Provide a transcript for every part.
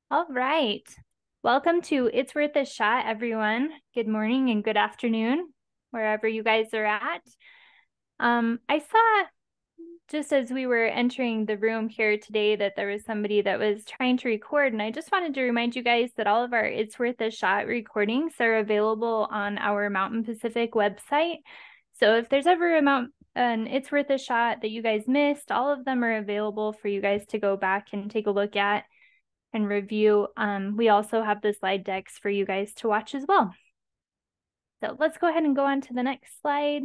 All right. Welcome to It's Worth a Shot, everyone. Good morning and good afternoon, wherever you guys are at. I saw just as we were entering the room here today that there was somebody that was trying to record, and I just wanted to remind you guys that all of our It's Worth a Shot recordings are available on our Mountain Pacific website. So if there's ever an It's Worth a Shot that you guys missed, all of them are available for you guys to go back and take a look at and review. We also have the slide decks for you guys to watch as well. So let's go ahead and go on to the next slide.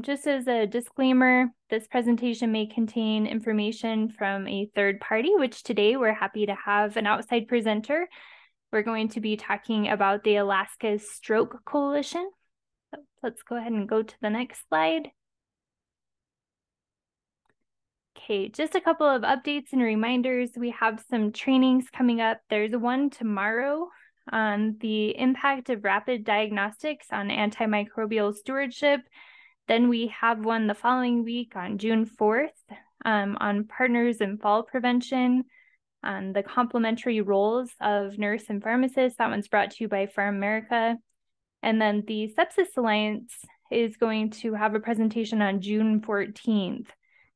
Just as a disclaimer, this presentation may contain information from a third party, which today we're happy to have an outside presenter. We're going to be talking about the Alaska Stroke Coalition. So let's go ahead and go to the next slide. Okay, just a couple of updates and reminders. We have some trainings coming up. There's one tomorrow on the impact of rapid diagnostics on antimicrobial stewardship. Then we have one the following week on June 4th on partners in fall prevention, on the complementary roles of nurse and pharmacist. That one's brought to you by PharmAmerica. And then the Sepsis Alliance is going to have a presentation on June 14th.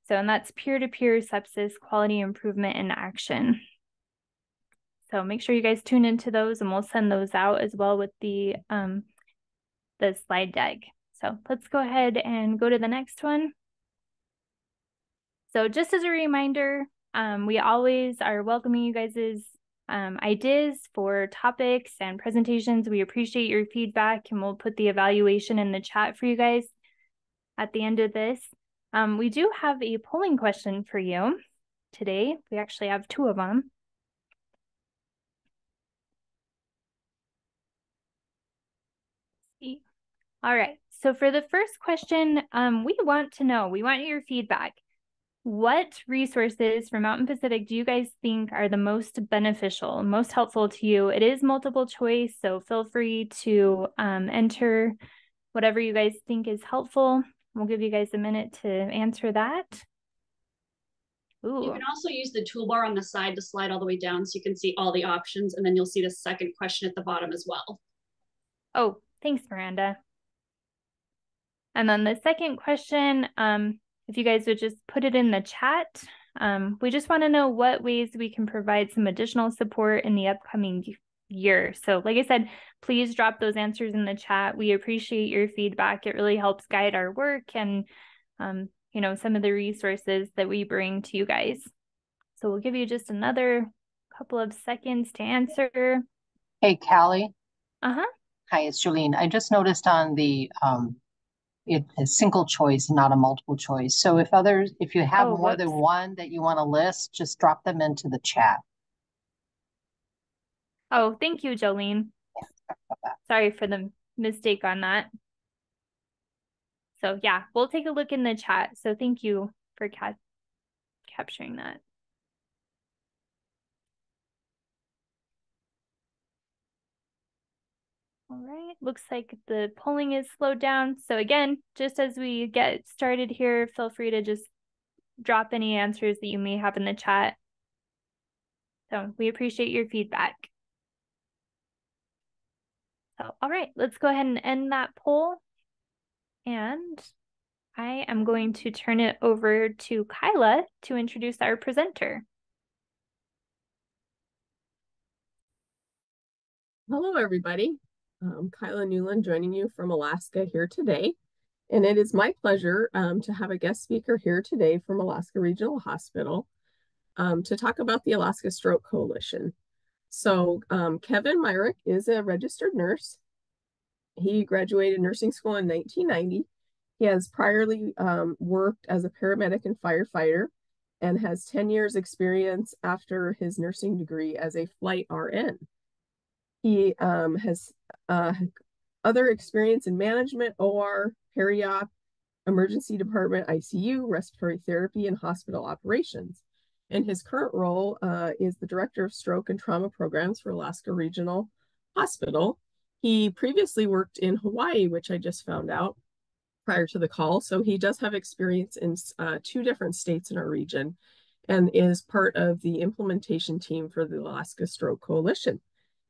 So, and that's peer-to-peer sepsis quality improvement in action. So make sure you guys tune into those, and we'll send those out as well with the slide deck. So let's go ahead and go to the next one. So just as a reminder, we always are welcoming you guys' ideas for topics and presentations. We appreciate your feedback, and we'll put the evaluation in the chat for you guys at the end of this. We do have a polling question for you today. We actually have two of them. All right, so for the first question, we want your feedback. What resources from Mountain Pacific do you guys think are the most beneficial, most helpful to you? It is multiple choice, so feel free to enter whatever you guys think is helpful. We'll give you guys a minute to answer that. Ooh. You can also use the toolbar on the side to slide all the way down so you can see all the options, and then you'll see the second question at the bottom as well. Oh, thanks, Miranda. And then the second question, if you guys would just put it in the chat, we just want to know what ways we can provide some additional support in the upcoming year. So like I said, please drop those answers in the chat. We appreciate your feedback. It really helps guide our work and, some of the resources that we bring to you guys. So we'll give you just another couple of seconds to answer. Hey, Callie. Uh-huh. Hi, it's Jolene. I just noticed on the it is single choice, not a multiple choice. So if you have more than one that you want to list, just drop them into the chat. Oh, thank you, Jolene. Sorry for the mistake on that. So yeah, we'll take a look in the chat. So thank you for capturing that. All right, looks like the polling is slowed down. So again, just as we get started here, feel free to just drop any answers that you may have in the chat. So we appreciate your feedback. So, all right, let's go ahead and end that poll. And I am going to turn it over to Kyla to introduce our presenter. Hello, everybody. Kyla Newland joining you from Alaska here today. And it is my pleasure to have a guest speaker here today from Alaska Regional Hospital to talk about the Alaska Stroke Coalition. So Kevin Myrick is a registered nurse. He graduated nursing school in 1990. He has priorly worked as a paramedic and firefighter and has 10 years experience after his nursing degree as a flight RN. He has other experience in management, OR, peri-op, emergency department, ICU, respiratory therapy, and hospital operations. And his current role is the Director of Stroke and Trauma Programs for Alaska Regional Hospital. He previously worked in Hawaii, which I just found out prior to the call. So he does have experience in 2 different states in our region. and is part of the implementation team for the Alaska Stroke Coalition.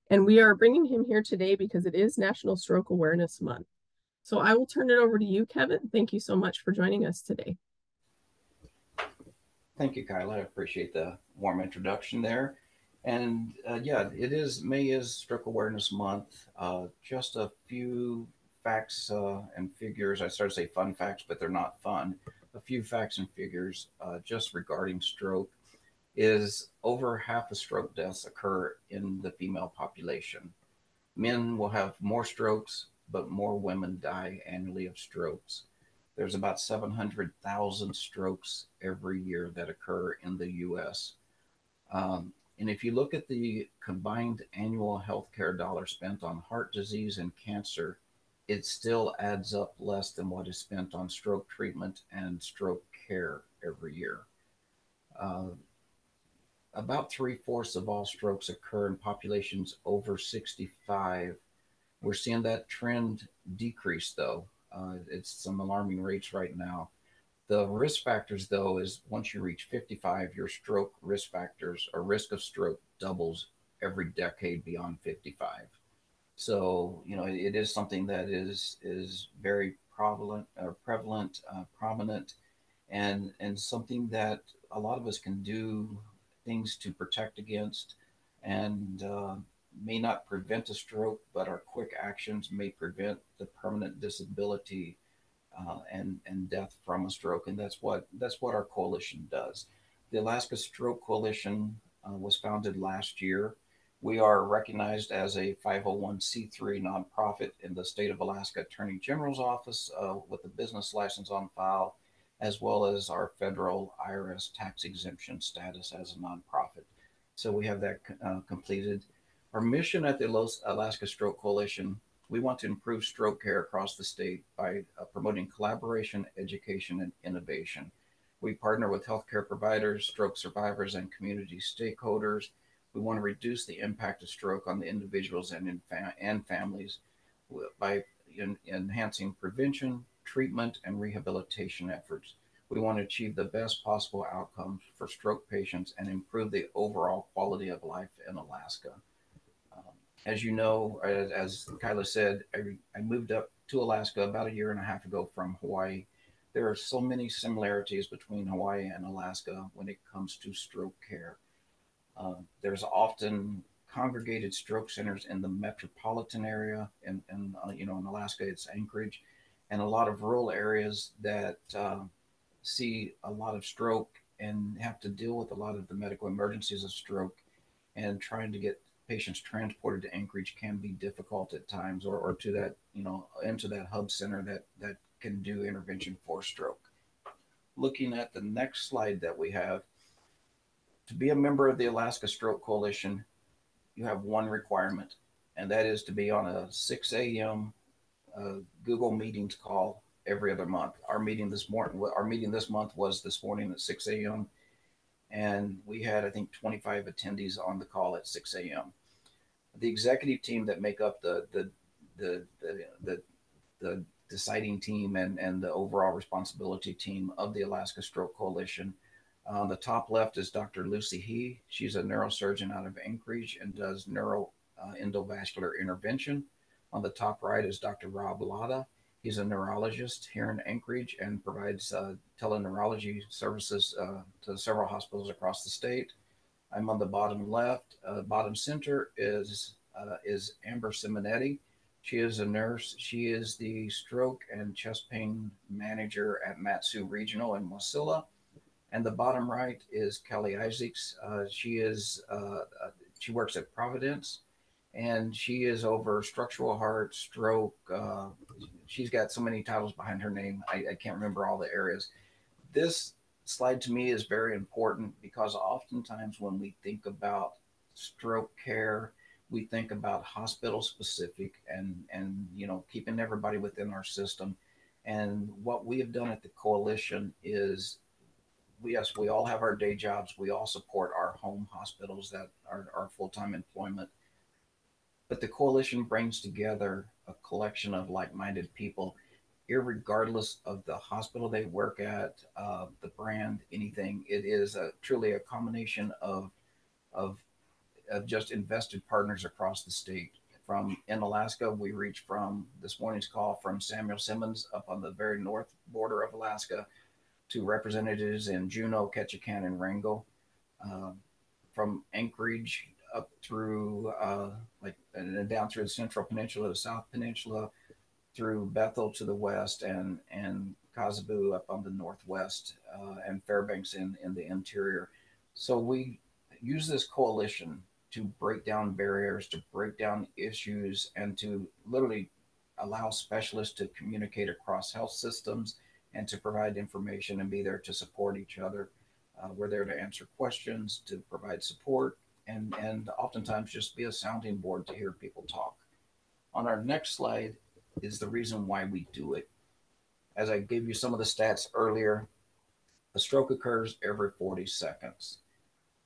And we are bringing him here today because it is National Stroke Awareness Month. So I will turn it over to you, Kevin. Thank you so much for joining us today. Thank you, Kyla. I appreciate the warm introduction there. And yeah, May is Stroke Awareness Month. Just a few facts and figures. I started to say fun facts, but they're not fun. A few facts and figures just regarding stroke is over half of stroke deaths occur in the female population. Men will have more strokes, but more women die annually of strokes. There's about 700,000 strokes every year that occur in the US. And if you look at the combined annual healthcare dollar spent on heart disease and cancer, it still adds up less than what is spent on stroke treatment and stroke care every year. About 3/4 of all strokes occur in populations over 65. We're seeing that trend decrease, though. It's some alarming rates right now. The risk factors, though, is once you reach 55, your stroke risk factors or risk of stroke doubles every decade beyond 55. So, it is something that is very prevalent, prominent, and something that a lot of us can do things to protect against, and may not prevent a stroke, but our quick actions may prevent the permanent disability and death from a stroke. And that's what our coalition does. The Alaska Stroke Coalition was founded last year. We are recognized as a 501c3 nonprofit in the state of Alaska Attorney General's office with a business license on file, as well as our federal IRS tax exemption status as a nonprofit. So we have that completed. Our mission at the Alaska Stroke Coalition, we want to improve stroke care across the state by promoting collaboration, education, and innovation. We partner with healthcare providers, stroke survivors, and community stakeholders. We want to reduce the impact of stroke on the individuals and families by enhancing prevention, treatment, and rehabilitation efforts. We want to achieve the best possible outcomes for stroke patients and improve the overall quality of life in Alaska. As you know, as Kyla said, I moved up to Alaska about 1.5 years ago from Hawaii. There are so many similarities between Hawaii and Alaska when it comes to stroke care. There's often congregated stroke centers in the metropolitan area, and in Alaska it's Anchorage, and a lot of rural areas that see a lot of stroke and have to deal with a lot of the medical emergencies of stroke, and trying to get patients transported to Anchorage can be difficult at times, or to that, into that hub center that can do intervention for stroke. Looking at the next slide that we have, to be a member of the Alaska Stroke Coalition, you have one requirement, and that is to be on a 6 a.m. Google Meetings call every other month. Our meeting this month was this morning at 6 a.m. and we had, I think, 25 attendees on the call at 6 a.m. The executive team that make up the deciding team and the overall responsibility team of the Alaska Stroke Coalition. On the top left is Dr. Lucy He. She's a neurosurgeon out of Anchorage and does endovascular intervention. On the top right is Dr. Rob Latta. He's a neurologist here in Anchorage and provides teleneurology services to several hospitals across the state. I'm on the bottom left. Bottom center is Amber Simonetti. She is a nurse. She is the stroke and chest pain manager at Mat-Su Regional in Wasilla. And the bottom right is Kelly Isaacs. She works at Providence, and she is over structural heart, stroke. She's got so many titles behind her name, I can't remember all the areas. This slide to me is very important because oftentimes when we think about stroke care, we think about hospital specific and keeping everybody within our system. And what we have done at the coalition is, yes, we all have our day jobs. We all support our home hospitals that are our full-time employment. But the coalition brings together a collection of like-minded people irregardless of the hospital they work at, the brand, anything. It is truly a combination of just invested partners across the state. From in Alaska, we reach from this morning's call from Samuel Simmons up on the very north border of Alaska to representatives in Juneau, Ketchikan, and Wrangell. Uh, from Anchorage up through and down through the Central Peninsula, the South Peninsula, through Bethel to the west, and Kotzebue up on the northwest, and Fairbanks in the interior. So we use this coalition to break down barriers, to break down issues, and to literally allow specialists to communicate across health systems and to provide information and be there to support each other. We're there to answer questions, to provide support, and oftentimes just be a sounding board to hear people talk. On our next slide is the reason why we do it. As I gave you some of the stats earlier, a stroke occurs every 40 seconds.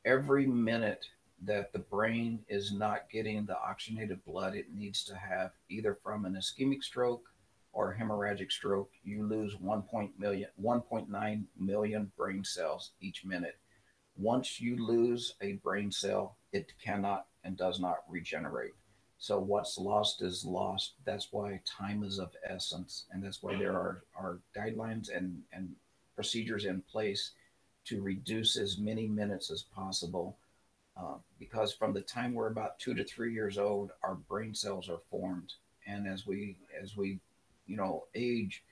Every minute that the brain is not getting the oxygenated blood it needs to have, either from an ischemic stroke or hemorrhagic stroke, you lose 1.9 million brain cells each minute. Once you lose a brain cell, it cannot and does not regenerate. So what's lost is lost. That's why time is of essence. And that's why there are guidelines and procedures in place to reduce as many minutes as possible. Because from the time we're about 2 to 3 years old, our brain cells are formed. And as we age,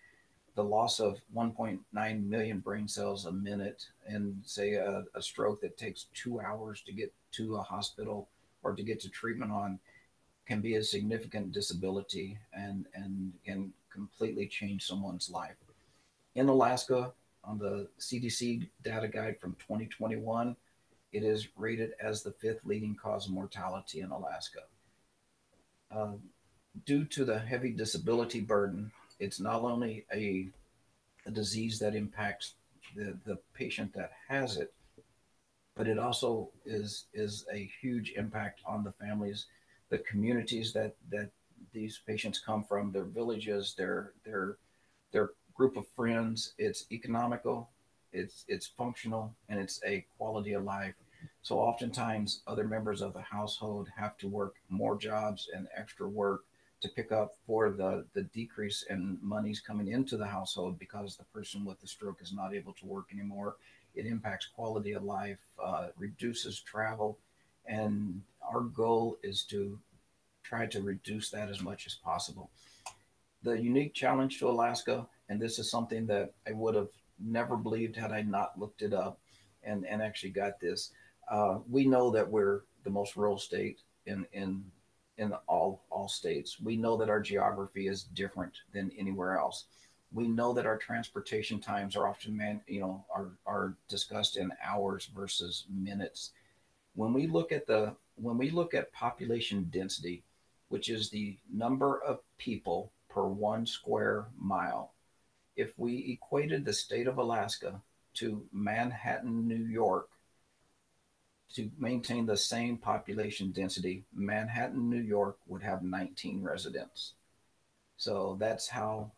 the loss of 1.9 million brain cells a minute, and say a stroke that takes 2 hours to get to a hospital or to get to treatment on, can be a significant disability and can completely change someone's life. In Alaska, on the CDC data guide from 2021, it is rated as the 5th leading cause of mortality in Alaska. Due to the heavy disability burden, it's not only a disease that impacts the patient that has it, but it also is a huge impact on the families, the communities that these patients come from, their villages, their group of friends. It's economical, it's functional, and it's a quality of life. So oftentimes other members of the household have to work more jobs and extra work to pick up for the decrease in monies coming into the household because the person with the stroke is not able to work anymore. It impacts quality of life, reduces travel, and our goal is to try to reduce that as much as possible. The unique challenge to Alaska, and this is something that I would have never believed had I not looked it up and actually got this. We know that we're the most rural state in all states. We know that our geography is different than anywhere else. We know that our transportation times are often are discussed in hours versus minutes. When we look at population density, which is the number of people per 1 square mile, if we equated the state of Alaska to Manhattan, New York, to maintain the same population density, Manhattan, New York would have 19 residents. So that's how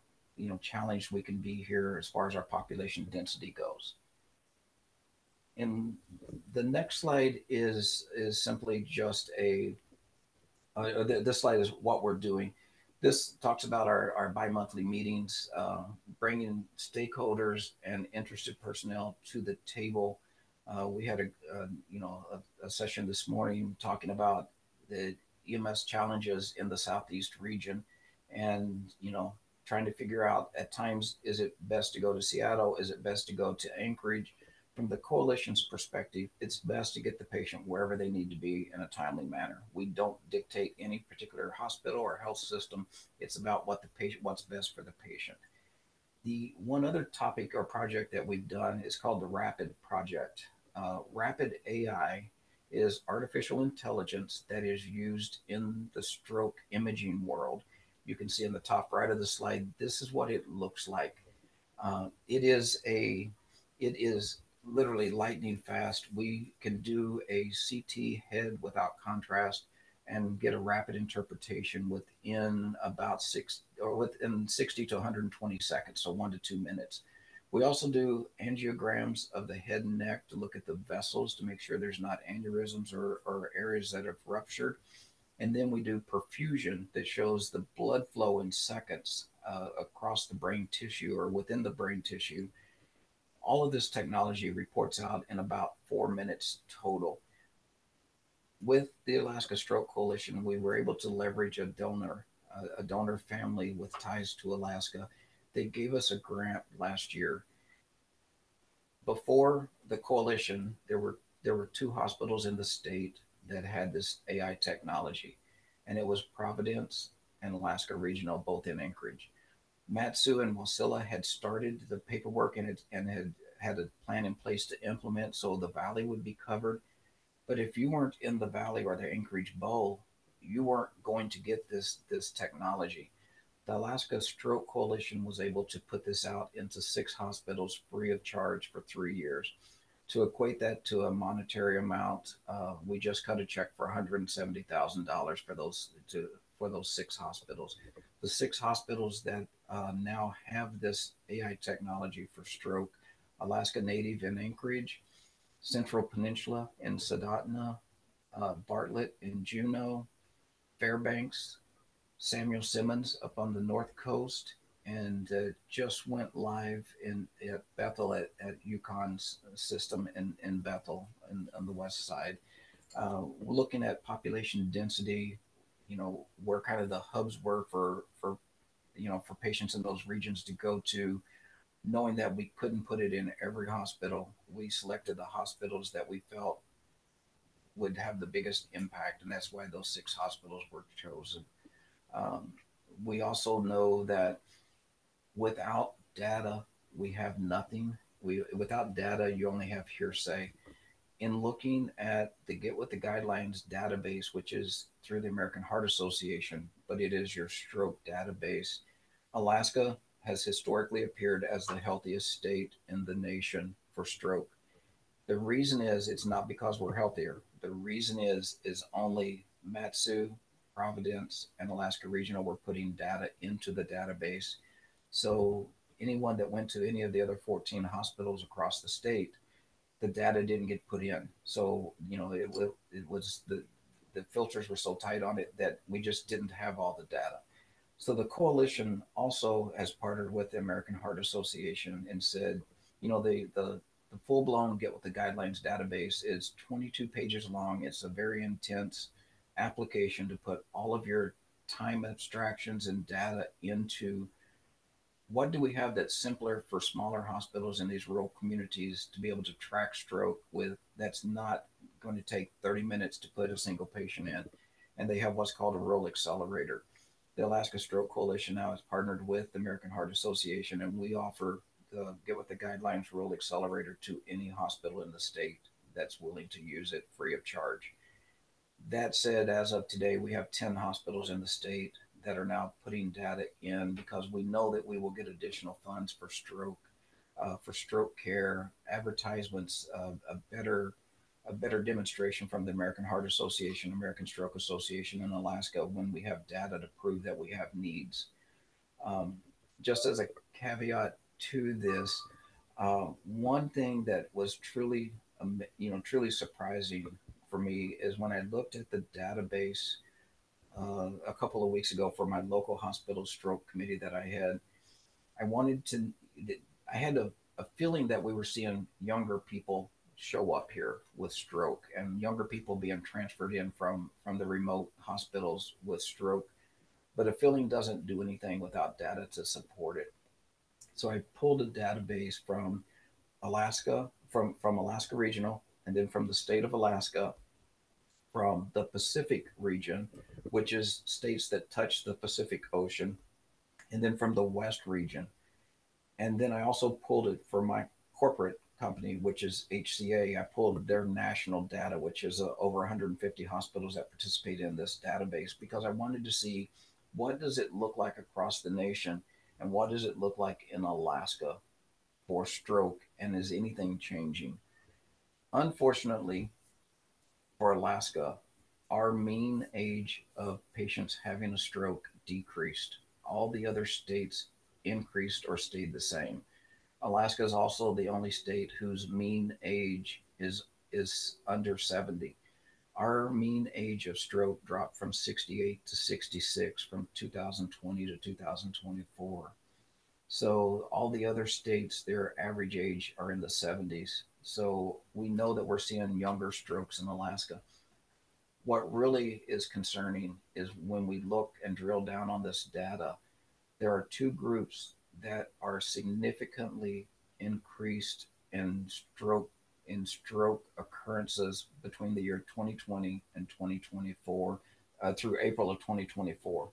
challenged we can be here as far as our population density goes. And the next slide is simply just this slide is what we're doing. This talks about our bi-monthly meetings, bringing stakeholders and interested personnel to the table. We had a session this morning talking about the EMS challenges in the Southeast region, and trying to figure out at times, is it best to go to Seattle? Is it best to go to Anchorage? From the coalition's perspective, it's best to get the patient wherever they need to be in a timely manner. We don't dictate any particular hospital or health system. It's about what's best for the patient. The one other topic or project that we've done is called the RAPID project. RAPID AI is artificial intelligence that is used in the stroke imaging world. You can see in the top right of the slide, this is what it looks like. It is literally lightning fast. We can do a CT head without contrast and get a rapid interpretation within within 60 to 120 seconds, so 1 to 2 minutes. We also do angiograms of the head and neck to look at the vessels to make sure there's not aneurysms or areas that have ruptured. And then we do perfusion that shows the blood flow in seconds across the brain tissue or within the brain tissue. All of this technology reports out in about 4 minutes total. With the Alaska Stroke Coalition, we were able to leverage a donor family with ties to Alaska. They gave us a grant last year. Before the coalition, there were 2 hospitals in the state that had this AI technology, and it was Providence and Alaska Regional, both in Anchorage. Mat-Su and Wasilla had started the paperwork and had a plan in place to implement so the valley would be covered. But if you weren't in the valley or the Anchorage Bowl, you weren't going to get this technology. The Alaska Stroke Coalition was able to put this out into 6 hospitals free of charge for 3 years. To equate that to a monetary amount, we just cut a check for $170,000 for those 6 hospitals. The 6 hospitals that now have this AI technology for stroke: Alaska Native in Anchorage, Central Peninsula in Soldotna, Bartlett in Juneau, Fairbanks, Samuel Simmons up on the North Coast, and just went live at Bethel at UConn's system in Bethel on the west side. We're looking at population density, where kind of the hubs were for patients in those regions to go to. Knowing that we couldn't put it in every hospital, we selected the hospitals that we felt would have the biggest impact, and that's why those 6 hospitals were chosen. We also know that without data, we have nothing. Without data, you only have hearsay. In looking at the Get With The Guidelines database, which is through the American Heart Association, but it is your stroke database, Alaska has historically appeared as the healthiest state in the nation for stroke. The reason is it's not because we're healthier. The reason is only Mat-Su, Providence, and Alaska Regional were putting data into the database. So anyone that went to any of the other 14 hospitals across the state, the data didn't get put in. So, it was the filters were so tight on it that we just didn't have all the data. So the coalition also has partnered with the American Heart Association and said, the full-blown Get With The Guidelines database is 22 pages long. It's a very intense application to put all of your time abstractions and data into. What do we have that's simpler for smaller hospitals in these rural communities to be able to track stroke with, that's not going to take 30 minutes to put a single patient in? And they have what's called a Rural Accelerator. The Alaska Stroke Coalition now has partnered with the American Heart Association, and we offer the Get With The Guidelines Rural Accelerator to any hospital in the state that's willing to use it free of charge. That said, as of today, we have 10 hospitals in the state that are now putting data in because we know that we will get additional funds for stroke care, advertisements, a better demonstration from the American Heart Association, American Stroke Association in Alaska when we have data to prove that we have needs. Just as a caveat to this, one thing that was truly surprising for me is when I looked at the database a couple of weeks ago for my local hospital stroke committee that I had. I had a feeling that we were seeing younger people show up here with stroke and younger people being transferred in from the remote hospitals with stroke. But a feeling doesn't do anything without data to support it. So I pulled a database from Alaska, from Alaska Regional, and then from the state of Alaska, from the Pacific region, which is states that touch the Pacific Ocean, and then from the West region. And then I also pulled it for my corporate company, which is HCA. I pulled their national data, which is over 150 hospitals that participate in this database, because I wanted to see what does it look like across the nation and what does it look like in Alaska for stroke, and is anything changing? Unfortunately, for Alaska, our mean age of patients having a stroke decreased. All the other states increased or stayed the same. Alaska is also the only state whose mean age is under 70. Our mean age of stroke dropped from 68 to 66 from 2020 to 2024. So all the other states, their average age are in the 70s. So we know that we're seeing younger strokes in Alaska. What really is concerning is when we look and drill down on this data, there are two groups that are significantly increased in stroke occurrences between the year 2020 and 2024 through April of 2024.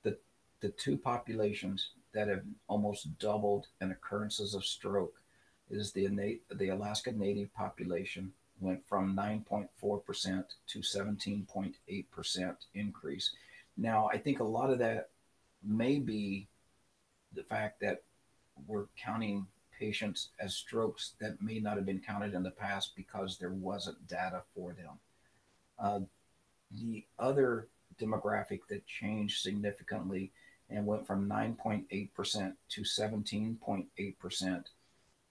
The the two populations that have almost doubled in occurrences of stroke is the Alaska Native population went from 9.4% to 17.8% increase. Now, I think a lot of that may be the fact that we're counting patients as strokes that may not have been counted in the past because there wasn't data for them. Uh, the other demographic that changed significantly and went from 9.8% to 17.8%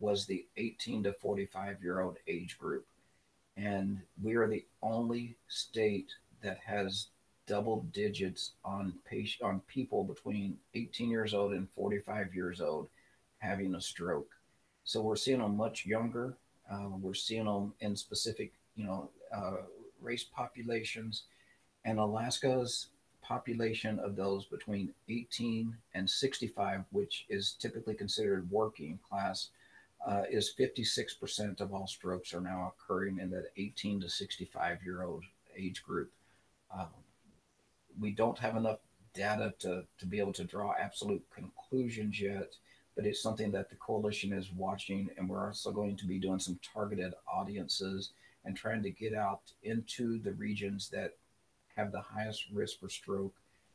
was the 18 to 45-year-old age group. And we are the only state that has double digits on people between 18 years old and 45 years old having a stroke. So we're seeing them much younger. We're seeing them in specific, race populations. And Alaska's population of those between 18 and 65, which is typically considered working class, is 56% of all strokes are now occurring in that 18 to 65-year-old age group. Um, we don't have enough data to be able to draw absolute conclusions yet, but it's something that the coalition is watching, and we're also going to be doing some targeted audiences and trying to get out into the regions that have the highest risk for stroke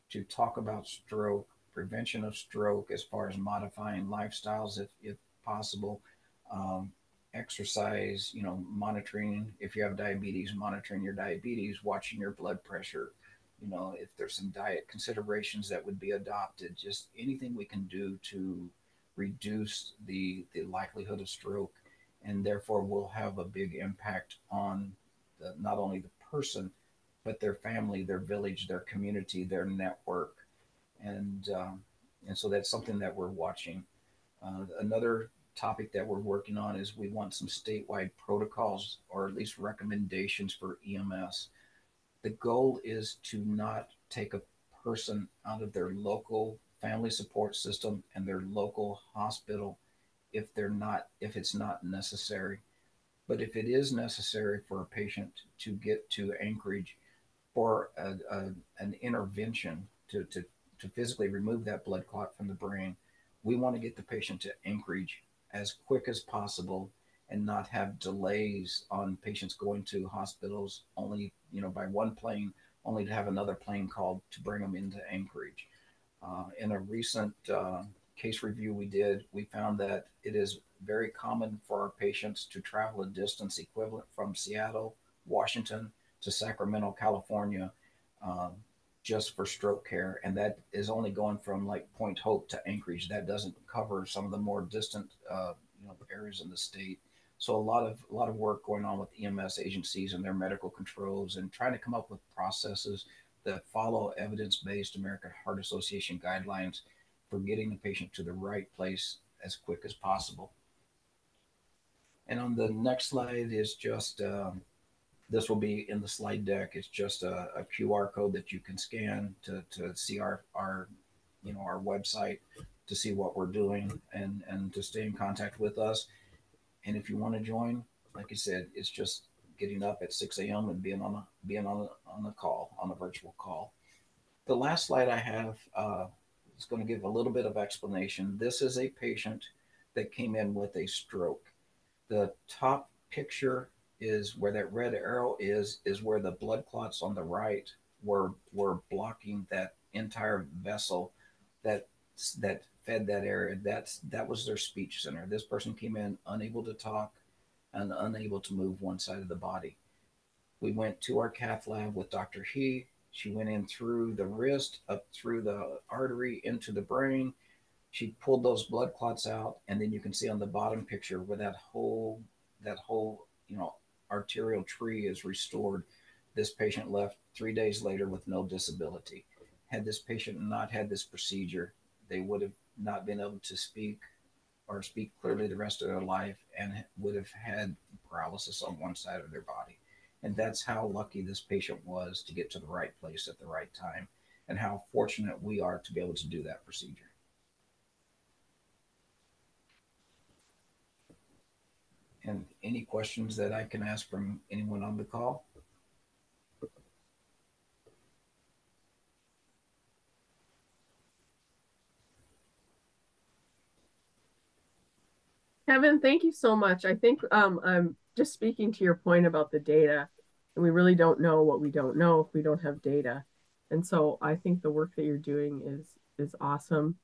to talk about stroke, prevention of stroke as far as modifying lifestyles if possible, um, exercise, monitoring if you have diabetes, monitoring your diabetes, watching your blood pressure, if there's some diet considerations that would be adopted, just anything we can do to reduce the likelihood of stroke, and therefore will have a big impact on not only the person, but their family, their village, their community, their network, and so that's something that we're watching. Another topic that we're working on is we want some statewide protocols or at least recommendations for EMS. The goal is to not take a person out of their local family support system and their local hospital if it's not necessary. But if it is necessary for a patient to get to Anchorage for an intervention to physically remove that blood clot from the brain, we want to get the patient to Anchorage as quick as possible and not have delays on patients going to hospitals only, by one plane, only to have another plane called to bring them into Anchorage. In a recent case review we did, we found that it is very common for our patients to travel a distance equivalent from Seattle, Washington to Sacramento, California, just for stroke care. And that is only going from like Point Hope to Anchorage. That doesn't cover some of the more distant areas in the state. So a lot of work going on with EMS agencies and their medical controls and trying to come up with processes that follow evidence-based American Heart Association guidelines for getting the patient to the right place as quick as possible. And on the next slide is just, this will be in the slide deck. It's just a QR code that you can scan to see our website, to see what we're doing and to stay in contact with us. And if you want to join, like I said, it's just getting up at 6 a.m. and being on a call, on a virtual call. The last slide I have is going to give a little bit of explanation. This is a patient that came in with a stroke. The top picture is where that red arrow is where the blood clots on the right were blocking that entire vessel that fed that area. That was their speech center. This person came in unable to talk and unable to move one side of the body. We went to our cath lab with Dr. He. She went in through the wrist, up through the artery, into the brain. She pulled those blood clots out, and then you can see on the bottom picture where that whole arterial tree is restored. This patient left 3 days later with no disability. Had this patient not had this procedure, they would have not been able to speak or speak clearly the rest of their life and would have had paralysis on one side of their body. And that's how lucky this patient was to get to the right place at the right time, and how fortunate we are to be able to do that procedure. And any questions that I can ask from anyone on the call? Kevin, thank you so much. I think I'm just speaking to your point about the data, and we really don't know what we don't know if we don't have data. And so I think the work that you're doing is awesome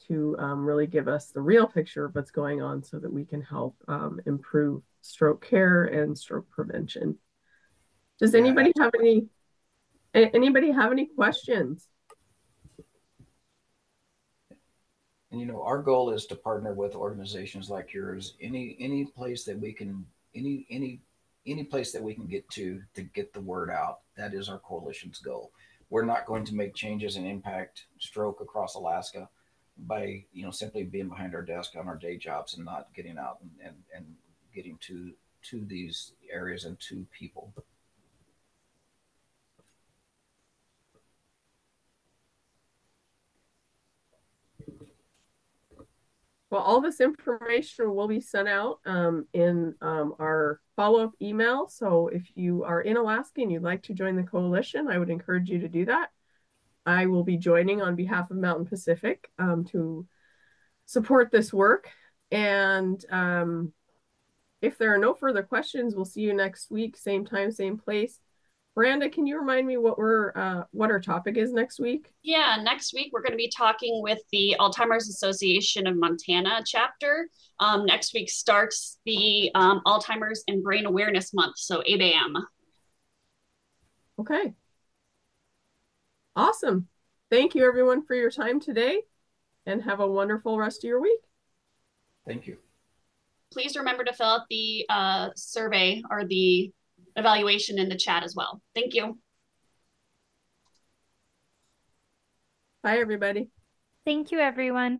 to really give us the real picture of what's going on so that we can help improve stroke care and stroke prevention. Does anybody have any questions? And our goal is to partner with organizations like yours. Any place that we can any place that we can get to get the word out. That is our coalition's goal. We're not going to make changes and impact stroke across Alaska by simply being behind our desk on our day jobs and not getting out and getting to these areas and to people. Well, all this information will be sent out in our follow-up email. So if you are in Alaska and you'd like to join the coalition, I would encourage you to do that. I will be joining on behalf of Mountain Pacific to support this work. And if there are no further questions, we'll see you next week, same time, same place. Miranda, can you remind me what our topic is next week? Yeah, next week we're going to be talking with the Alzheimer's Association of Montana chapter. Next week starts the Alzheimer's and Brain Awareness Month, so 8 a.m. Okay. Awesome. Thank you everyone for your time today, and have a wonderful rest of your week. Thank you. Please remember to fill out the survey or the evaluation in the chat as well. Thank you. Bye, everybody. Thank you, everyone.